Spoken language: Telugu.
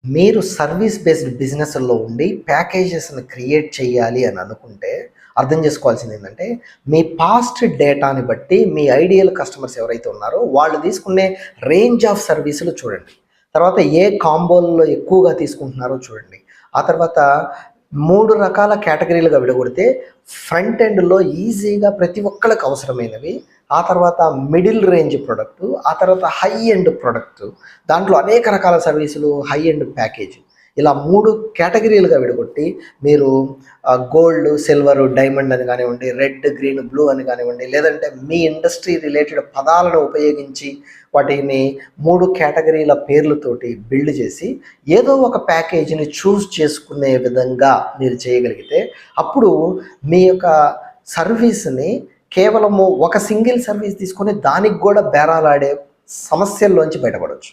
మీరు సర్వీస్ బేస్డ్ బిజినెస్‌ల్లో ఉండి ప్యాకేజెస్‌ని క్రియేట్ చేయాలి అని అనుకుంటే, అర్థం చేసుకోవాల్సింది ఏందంటే, మీ పాస్ట్ డేటాని బట్టి మీ ఐడియల్ కస్టమర్స్ ఎవరైతే ఉన్నారో, వాళ్ళు తీసుకునే రేంజ్ ఆఫ్ సర్వీసులు చూడండి. తర్వాత ఏ కాంబోల్లో ఎక్కువగా తీసుకుంటున్నారో చూడండి. ఆ తర్వాత 3 రకాల కేటగిరీలుగా విడగొడితే, ఫ్రంట్ ఎండ్‌లో ఈజీగా ప్రతి ఒక్కళ్ళకి అవసరమైనవి, ఆ తర్వాత మిడిల్ రేంజ్ ప్రొడక్టు, ఆ తర్వాత హై ఎండ్ ప్రొడక్టు, దాంట్లో అనేక రకాల సర్వీసులు, హై ఎండ్ ప్యాకేజ్, ఇలా 3 కేటగిరీలుగా విడగొట్టి మీరు గోల్డ్, సిల్వర్, డైమండ్ అని కానివ్వండి, రెడ్, గ్రీన్, బ్లూ అని కానివ్వండి, లేదంటే మీ ఇండస్ట్రీ రిలేటెడ్ పదాలను ఉపయోగించి వాటిని 3 కేటగిరీల పేర్లతోటి బిల్డ్ చేసి ఏదో ఒక ప్యాకేజీని చూస్ చేసుకునే విధంగా మీరు చేయగలిగితే, అప్పుడు మీ యొక్క సర్వీస్‌ని కేవలము ఒక సింగిల్ సర్వీస్ తీసుకొని దానికి కూడా బేరాలాడే సమస్యల్లోంచి బయటపడొచ్చు.